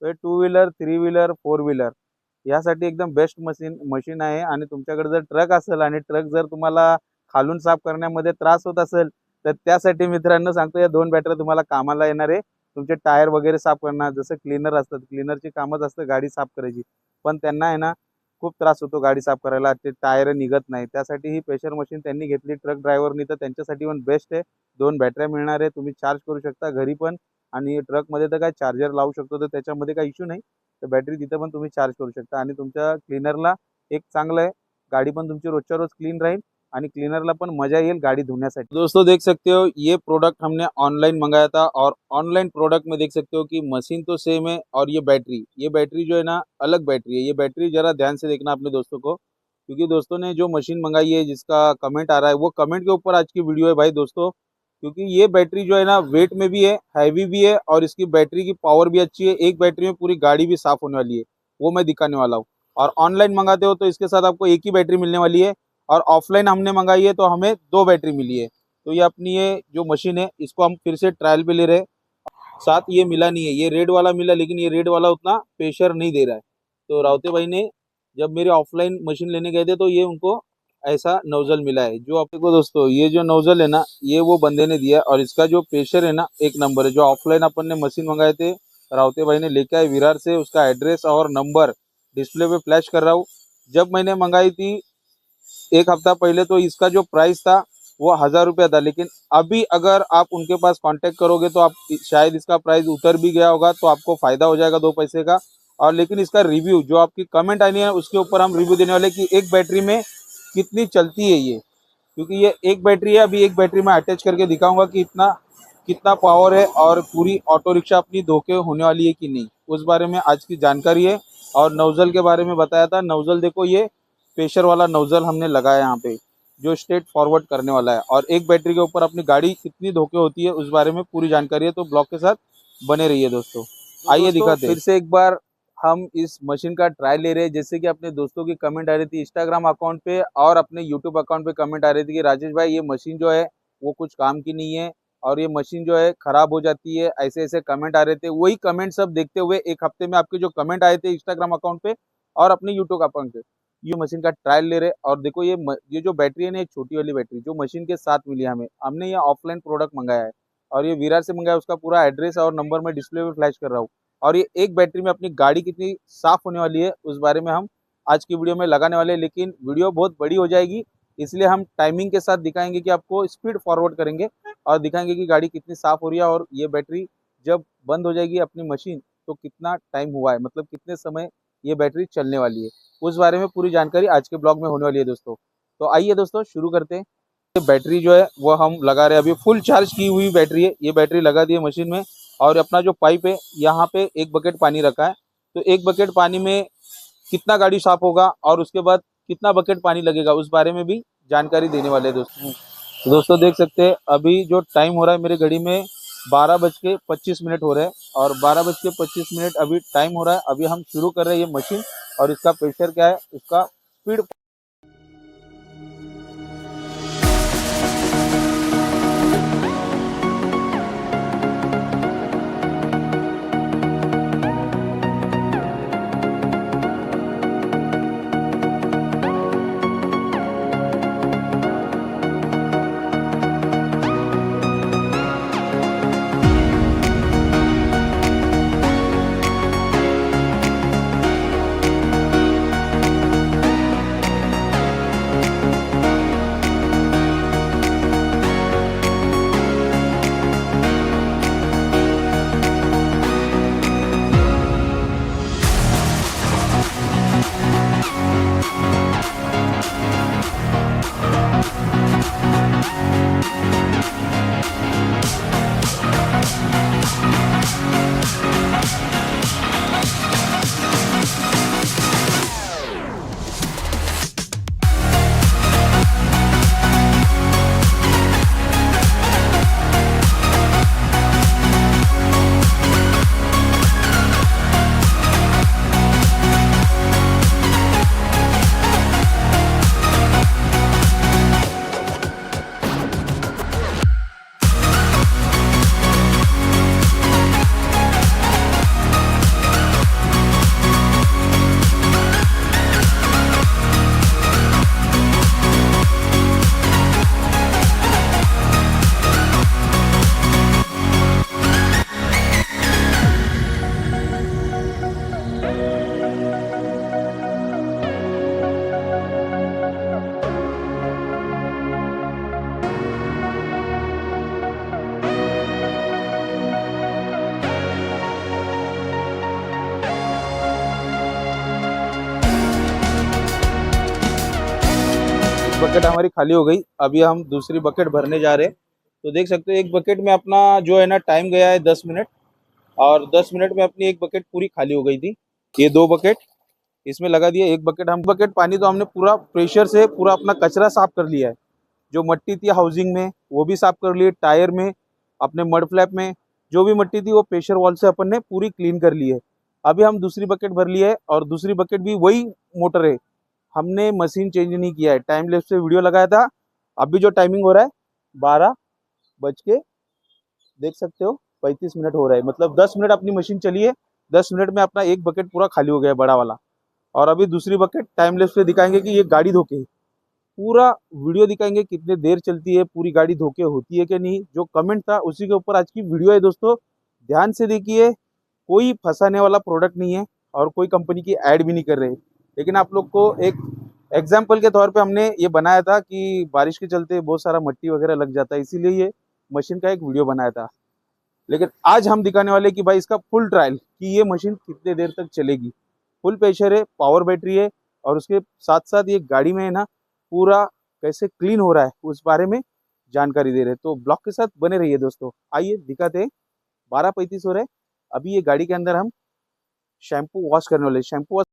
तर हे two wheeler, three wheeler, four wheeler यासाठी एकदम बेस्ट मशीन आहे. आणि तुमच्याकडे जर ट्रक असेल आणि ट्रक जर तुम्हाला खालून साफ करण्यामध्ये त्रास होत असेल, तर त्यासाठी मित्रांनो सांगतो, या 2 बॅटऱ्या तुम्हाला कामाला येणार आहे. तुमचे टायर वगैरे साफ करणार, जसं क्लीनर असतात, क्लीनरची कामच असतं गाडी साफ करायची. पण त्यांना आहे ना खूप त्रास होतो गाडी साफ करायला, ते टायर निघत नाही. त्यासाठी ही प्रेशर मशीन त्यांनी घेतली ट्रक ड्रायव्हरनी, तर त्यांच्यासाठी पण बेस्ट आहे. 2 बॅटऱ्या मिळणार आहे. तुम्ही चार्ज करू शकता घरी पण, आणि ट्रकमध्ये तर काय चार्जर लावू शकतो, तर त्याच्यामध्ये काही इश्यू नाही. तर बॅटरी तिथं पण तुम्ही चार्ज करू शकता. आणि तुमच्या क्लीनरला एक चांगलं आहे, गाडी पण तुमची रोजच्या रोज क्लीन राहील आणि क्लीनरला पण मजा येईल गाड़ी धोने से। दोस्तों देख सकते हो ये प्रोडक्ट हमने ऑनलाइन मंगाया था, और ऑनलाइन प्रोडक्ट में देख सकते हो कि मशीन तो सेम है, और ये बैटरी जो है ना अलग बैटरी है। ये बैटरी जरा ध्यान से देखना अपने दोस्तों को, क्योंकि दोस्तों ने जो मशीन मंगाई है जिसका कमेंट आ रहा है वो कमेंट के ऊपर आज की वीडियो है भाई दोस्तों। क्योंकि ये बैटरी जो है ना वेट में भी है, हैवी भी है, और इसकी बैटरी की पावर भी अच्छी है। एक बैटरी में पूरी गाड़ी भी साफ होने वाली है, वो मैं दिखाने वाला हूँ। और ऑनलाइन मंगाते हो तो इसके साथ आपको एक ही बैटरी मिलने वाली है, और ऑफलाइन हमने मंगाई है तो हमें 2 बैटरी मिली है। तो ये अपनी ये जो मशीन है इसको हम फिर से ट्रायल पे ले रहे हैं। साथ ये मिला नहीं है, ये रेड वाला मिला, लेकिन ये रेड वाला उतना प्रेशर नहीं दे रहा है। तो रावते भाई ने जब मेरे ऑफलाइन मशीन लेने गए थे तो ये उनको ऐसा नोजल मिला है। जो आपको दोस्तों ये जो नोजल है ना ये वो बंदे ने दिया है, और इसका जो प्रेशर है ना एक नंबर है। जो ऑफलाइन अपन ने मशीन मंगाए थे रावते भाई ने लेके आए विरार से, उसका एड्रेस और नंबर डिस्प्ले पे फ्लैश कर रहा हूँ। जब मैंने मंगाई थी एक हफ्ता पहले तो इसका जो प्राइस था वो 1000 रुपया था, लेकिन अभी अगर आप उनके पास कांटेक्ट करोगे तो आप शायद इसका प्राइस उतर भी गया होगा, तो आपको फ़ायदा हो जाएगा 2 पैसे का। और लेकिन इसका रिव्यू जो आपकी कमेंट आनी है उसके ऊपर हम रिव्यू देने वाले कि एक बैटरी में कितनी चलती है ये, क्योंकि ये एक बैटरी है। अभी एक बैटरी में अटैच करके दिखाऊंगा कि इतना कितना पावर है, और पूरी ऑटो रिक्शा अपनी धोखे होने वाली है कि नहीं, उस बारे में आज की जानकारी है। और नोजल के बारे में बताया था, नोजल देखो ये प्रेशर वाला नोजल हमने लगाया यहाँ पे, जो स्ट्रेट फॉरवर्ड करने वाला है। और एक बैटरी के ऊपर अपनी गाड़ी कितनी धोखे होती है उस बारे में पूरी जानकारी है, तो ब्लॉग के साथ बने रहिए दोस्तों। आइए दिखाते हैं। फिर से एक बार हम इस मशीन का ट्रायल ले रहे हैं। जैसे कि अपने दोस्तों की कमेंट आ रही थी इंस्टाग्राम अकाउंट पे और अपने यूट्यूब अकाउंट पे, कमेंट आ रही थी कि राजेश भाई ये मशीन जो है वो कुछ काम की नहीं है, और ये मशीन जो है खराब हो जाती है, ऐसे ऐसे कमेंट आ रहे थे। वही कमेंट सब देखते हुए एक हफ्ते में आपके जो कमेंट आए थे इंस्टाग्राम अकाउंट पे और अपने यूट्यूब अकाउंट पे, ये मशीन का ट्रायल ले रहे। और देखो ये जो बैटरी है ना, एक छोटी वाली बैटरी जो मशीन के साथ मिली है हमें, हमने ये ऑफलाइन प्रोडक्ट मंगाया है, और ये विरार से मंगाया। उसका पूरा एड्रेस और नंबर मैं डिस्प्ले पे फ्लैश कर रहा हूँ। और ये एक बैटरी में अपनी गाड़ी कितनी साफ होने वाली है उस बारे में हम आज की वीडियो में लगाने वाले हैं। लेकिन वीडियो बहुत बड़ी हो जाएगी, इसलिए हम टाइमिंग के साथ दिखाएंगे कि आपको स्पीड फॉरवर्ड करेंगे और दिखाएंगे कि गाड़ी कितनी साफ हो रही है, और ये बैटरी जब बंद हो जाएगी अपनी मशीन तो कितना टाइम हुआ है, मतलब कितने समय ये बैटरी चलने वाली है, उस बारे में पूरी जानकारी आज के ब्लॉग में होने वाली है दोस्तों। तो आइए दोस्तों शुरू करते हैं। ये बैटरी जो है वो हम लगा रहे हैं, अभी फुल चार्ज की हुई बैटरी है। ये बैटरी लगा दी है मशीन में, और अपना जो पाइप है यहाँ पे एक बकेट पानी रखा है। तो एक बकेट पानी में कितना गाड़ी साफ होगा और उसके बाद कितना बकेट पानी लगेगा उस बारे में भी जानकारी देने वाले हैं दोस्तों। तो दोस्तों देख सकते हैं अभी जो टाइम हो रहा है मेरी घड़ी में 12:25 हो रहे हैं, और 12:25 अभी टाइम हो रहा है। अभी हम शुरू कर रहे हैं ये मशीन, और इसका प्रेशर क्या है, उसका स्पीड। बकेट हमारी खाली हो गई। अभी हम दूसरी बकेट भरने जा रहे हैं। तो देख सकते हो एक बकेट में अपना जो है ना टाइम गया है 10 मिनट, और 10 मिनट में अपनी एक बकेट पूरी खाली हो गई थी। ये 2 बकेट इसमें लगा दिया, एक बकेट हम बकेट पानी तो हमने पूरा प्रेशर से पूरा अपना कचरा साफ कर लिया है। जो मट्टी थी हाउसिंग में वो भी साफ कर ली, टायर में, अपने मड फ्लैप में जो भी मट्टी थी वो प्रेशर वॉल से अपन ने पूरी क्लीन कर ली है। अभी हम दूसरी बकेट भर ली है और दूसरी बकेट भी वही मोटर है, हमने मशीन चेंज नहीं किया है। टाइम लैप्स से वीडियो लगाया था। अभी जो टाइमिंग हो रहा है 12 बज के देख सकते हो 35 मिनट हो रहा है, मतलब 10 मिनट अपनी मशीन चली है। 10 मिनट में अपना एक बकेट पूरा खाली हो गया है बड़ा वाला। और अभी दूसरी बकेट टाइम लैप्स पे दिखाएंगे कि ये गाड़ी धोके, पूरा वीडियो दिखाएंगे कितने देर चलती है, पूरी गाड़ी धोके होती है कि नहीं। जो कमेंट था उसी के ऊपर आज की वीडियो है दोस्तों, ध्यान से देखिए। कोई फंसाने वाला प्रोडक्ट नहीं है और कोई कंपनी की ऐड भी नहीं कर रहे, लेकिन आप लोग को एक एग्जाम्पल के तौर पे हमने ये बनाया था कि बारिश के चलते बहुत सारा मट्टी वगैरह लग जाता है, इसीलिए ये मशीन का एक वीडियो बनाया था। लेकिन आज हम दिखाने वाले कि भाई इसका फुल ट्रायल कि ये मशीन कितने देर तक चलेगी। फुल प्रेशर है, पावर बैटरी है, और उसके साथ साथ ये गाड़ी में है ना पूरा कैसे क्लीन हो रहा है उस बारे में जानकारी दे रहे हैं। तो ब्लॉग के साथ बने रहिए दोस्तों। आइए दिखाते हैं। 12:35 हो रहे हैं। अभी ये गाड़ी के अंदर हम शैम्पू वॉश करने वाले, शैम्पू वॉश।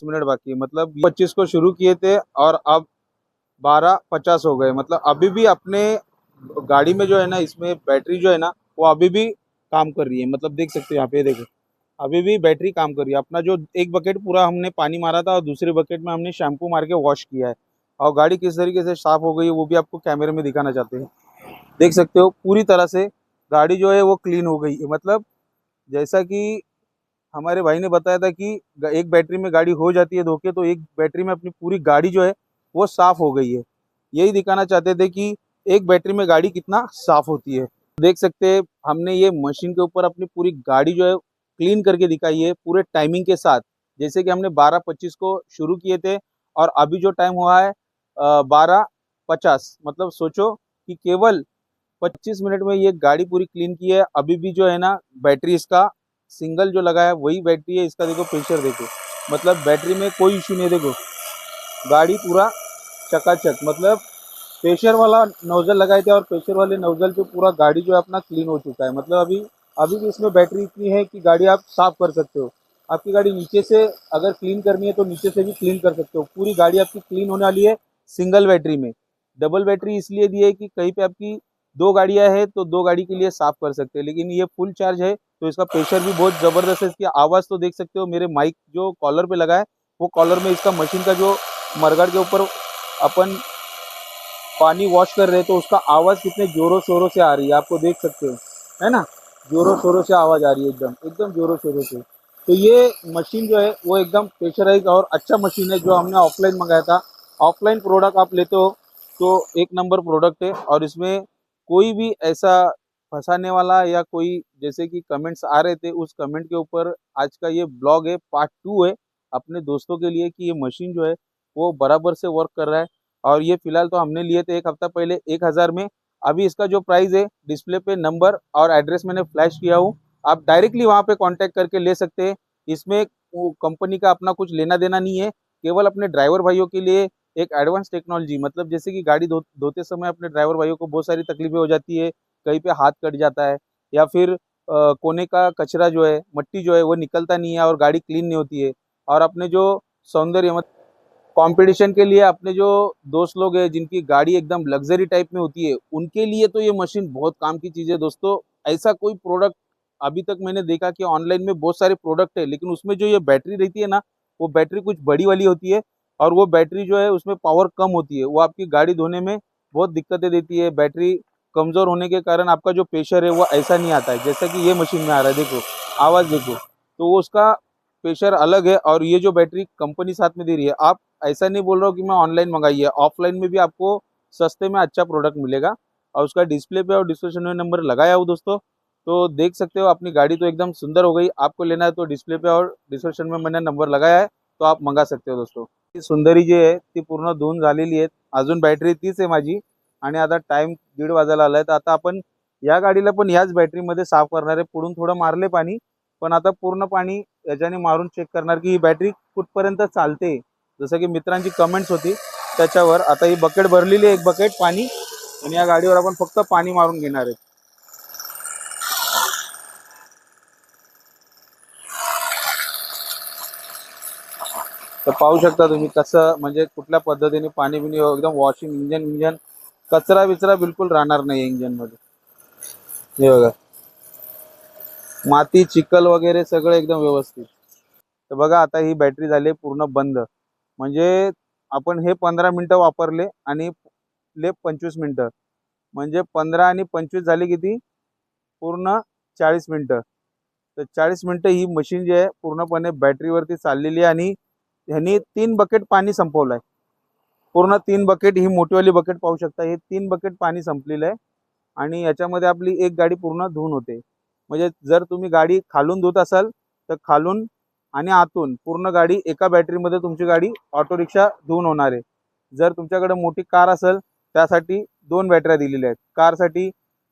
मिनट बाकी, मतलब 25 को शुरू किए थे और अब 12:50 हो गए। मतलब अभी भी अपने गाड़ी में जो है ना, इसमें बैटरी जो है ना वो अभी भी काम कर रही है। मतलब देख सकते हो यहाँ पे देखो, अभी भी बैटरी काम कर रही है। अपना जो एक बकेट पूरा हमने पानी मारा था और दूसरे बकेट में हमने शैम्पू मार के वॉश किया है, और गाड़ी किस तरीके से साफ हो गई है वो भी आपको कैमरे में दिखाना चाहते हैं। देख सकते हो पूरी तरह से गाड़ी जो है वो क्लीन हो गई है। मतलब जैसा कि हमारे भाई ने बताया था कि एक बैटरी में गाड़ी हो जाती है धोखे, तो एक बैटरी में अपनी पूरी गाड़ी जो है वो साफ हो गई है। यही दिखाना चाहते थे कि एक बैटरी में गाड़ी कितना साफ होती है। देख सकते हैं हमने ये मशीन के ऊपर अपनी पूरी गाड़ी जो है क्लीन करके दिखाई है पूरे टाइमिंग के साथ। जैसे कि हमने 12:25 को शुरू किए थे और अभी जो टाइम हुआ है 12:50। मतलब सोचो कि केवल 25 मिनट में ये गाड़ी पूरी क्लीन की है। अभी भी जो है ना बैटरी इसका सिंगल जो लगा है वही बैटरी है। इसका देखो प्रेशर देखो, मतलब बैटरी में कोई इशू नहीं है। देखो गाड़ी पूरा चकाचक, मतलब प्रेशर वाला नोजल लगाए थे और प्रेशर वाले नोजल पे पूरा गाड़ी जो है अपना क्लीन हो चुका है। मतलब अभी अभी भी इसमें बैटरी इतनी है कि गाड़ी आप साफ कर सकते हो। आपकी गाड़ी नीचे से अगर क्लीन करनी है तो नीचे से भी क्लीन कर सकते हो। पूरी गाड़ी आपकी क्लीन होने वाली है सिंगल बैटरी में। डबल बैटरी इसलिए दी है कि कहीं पे आपकी दो गाड़ियां हैं तो दो गाड़ी के लिए साफ कर सकते हैं, लेकिन ये फुल चार्ज है तो इसका प्रेशर भी बहुत जबरदस्त है। इसकी आवाज़ तो देख सकते हो, मेरे माइक जो कॉलर पे लगा है वो कॉलर में इसका मशीन का जो मरगड़ के ऊपर अपन पानी वॉश कर रहे हैं तो उसका आवाज़ कितने जोरों शोरों से आ रही है, आपको देख सकते हो, है ना। जोरों शोरों से आवाज़ आ रही है, एकदम एकदम जोरों शोरों से। तो ये मशीन जो है वो एकदम प्रेशराइज और अच्छा मशीन है जो हमने ऑफलाइन मंगाया था। ऑफलाइन प्रोडक्ट आप लेते हो तो एक नंबर प्रोडक्ट है, और इसमें कोई भी ऐसा फंसाने वाला या कोई जैसे कि कमेंट्स आ रहे थे उस कमेंट के ऊपर आज का ये ब्लॉग है, पार्ट 2 है अपने दोस्तों के लिए कि ये मशीन जो है वो बराबर से वर्क कर रहा है। और ये फिलहाल तो हमने लिए थे एक हफ्ता पहले 1000 में। अभी इसका जो प्राइस है डिस्प्ले पे नंबर और एड्रेस मैंने फ्लैश किया हूँ, आप डायरेक्टली वहाँ पे कांटेक्ट करके ले सकते हैं। इसमें कंपनी का अपना कुछ लेना देना नहीं है, केवल अपने ड्राइवर भाइयों के लिए एक एडवांस टेक्नोलॉजी, मतलब जैसे कि गाड़ी धोते समय अपने ड्राइवर भाइयों को बहुत सारी तकलीफें हो जाती है, कहीं पे हाथ कट जाता है या फिर कोने का कचरा जो है, मट्टी जो है वो निकलता नहीं है और गाड़ी क्लीन नहीं होती है। और अपने जो सौंदर्य कंपटीशन के लिए अपने जो दोस्त लोग हैं जिनकी गाड़ी एकदम लग्जरी टाइप में होती है उनके लिए तो ये मशीन बहुत काम की चीज़ है दोस्तों। ऐसा कोई प्रोडक्ट अभी तक मैंने देखा कि ऑनलाइन में बहुत सारे प्रोडक्ट है, लेकिन उसमें जो ये बैटरी रहती है ना, वो बैटरी कुछ बड़ी वाली होती है और वो बैटरी जो है उसमें पावर कम होती है, वो आपकी गाड़ी धोने में बहुत दिक्कतें देती है। बैटरी कमज़ोर होने के कारण आपका जो प्रेशर है वो ऐसा नहीं आता है जैसा कि ये मशीन में आ रहा है। देखो आवाज़ देखो, तो वो उसका प्रेशर अलग है और ये जो बैटरी कंपनी साथ में दे रही है, आप ऐसा नहीं बोल रहा हूँ कि मैं ऑनलाइन मंगाई है, ऑफलाइन में भी आपको सस्ते में अच्छा प्रोडक्ट मिलेगा। और उसका डिस्प्ले पे और डिस्क्रिप्शन में नंबर लगाया हूँ दोस्तों, तो देख सकते हो अपनी गाड़ी तो एकदम सुंदर हो गई। आपको लेना है तो डिस्प्ले पे और डिस्क्रिप्शन में मैंने नंबर लगाया है, तो आप मंगा सकते हो दोस्तों। ती सुंदरी जी आहे ती पूर्ण धुवून झालेली आहे, अजून बॅटरी तीच आहे माझी आणि आता टाइम 1:30 वाजायला आलाय, तर आता आपण या गाडीला पण याच बॅटरीमध्ये साफ करणार आहे। पुढून थोडं मारले पाणी, पण आता पूर्ण पाणी याच्याने मारून चेक करणार की ही बॅटरी कुठपर्यंत चालते। जसं की मित्रांची कमेंट्स होती त्याच्यावर। आता ही बकेट भरलेली आहे, एक बकेट पाणी, आणि या गाडीवर आपण फक्त पाणी मारून घेणार आहे। तर पाहू शकता तुम्ही कसं म्हणजे कुठल्या पद्धतीने पाणी बिणी एकदम वॉशिंग इंजन इंजन कचरा बिचरा बिलकुल राहणार नाही इंजन मध्ये। हे बघा माती चिखल वगैरे सगळं एकदम व्यवस्थित। तर बघा आता ही बॅटरी झाली पूर्ण बंद, म्हणजे आपण हे 15 मिनिटं वापरले आणि ले 25 मिनिटं, म्हणजे 15 आणि 25 झाली किती, पूर्ण 40 मिनिटं। तर 40 मिनिटं ही मशीन जी आहे पूर्णपणे बॅटरीवरती चाललेली आहे आणि ह्यांनी 3 बकेट पाणी संपवलं आहे। पूर्ण 3 बकेट, ही मोठीवाली बकेट पाहू शकता, हे 3 बकेट पाणी संपलेलं आहे आणि याच्यामध्ये आपली एक गाडी पूर्ण धुवून होते। म्हणजे जर तुम्ही गाडी खालून धुत असाल तर खालून आणि आतून पूर्ण गाडी एका बॅटरीमध्ये तुमची गाडी ऑटो रिक्षा धुवून होणार आहे। जर तुमच्याकडे मोठी कार असेल त्यासाठी 2 बॅटऱ्या दिलेल्या आहेत। कारसाठी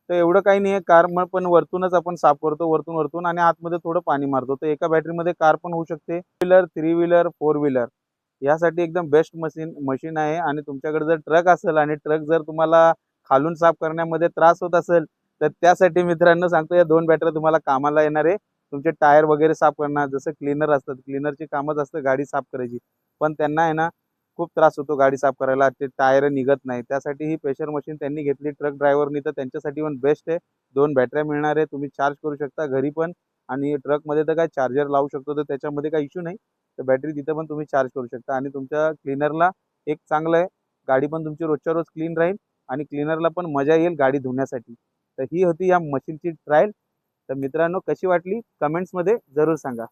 तर एवढं काही नाही आहे, कार मग पण वरतूनच आपण साफ करतो, वरतून वरतून आणि आतमध्ये थोडं पाणी मारतो, तर एका बॅटरीमध्ये कार पण होऊ शकते। व्हीलर, 3 व्हीलर, 4 व्हीलर यासाठी एकदम बेस्ट मशीन मशीन आहे। आणि तुमच्याकडे जर ट्रक असेल आणि ट्रक जर तुम्हाला खालून साफ करण्यामध्ये त्रास होत असेल तर त्यासाठी मित्रांनो सांगतो या 2 बॅटऱ्या तुम्हाला कामाला येणार आहे। तुमचे टायर वगैरे साफ करणार, जसं क्लीनर असतात, क्लीनरची कामच असतं गाडी साफ करायची, पण त्यांना आहे ना खूप त्रास होतो गाडी साफ करायला, ते टायर निघत नाही, त्यासाठी ही प्रेशर मशीन त्यांनी घेतली ट्रक ड्रायव्हरनी, तर त्यांच्यासाठी पण बेस्ट आहे। 2 बॅटऱ्या मिळणार आहे, तुम्ही चार्ज करू शकता घरी पण, आणि ट्रकमध्ये तर काय चार्जर लावू शकतो, तर त्याच्यामध्ये काही इश्यू नाही। तर बॅटरी तिथं पण तुम्ही चार्ज करू शकता आणि तुमच्या क्लीनरला एक चांगलं आहे, गाडी पण तुमची रोजच्या रोज क्लीन राहील आणि क्लीनरला पण मजा येईल गाडी धुण्यासाठी। तर ही होती या मशीनची ट्रायल। तर मित्रांनो कशी वाटली कमेंट्समध्ये जरूर सांगा।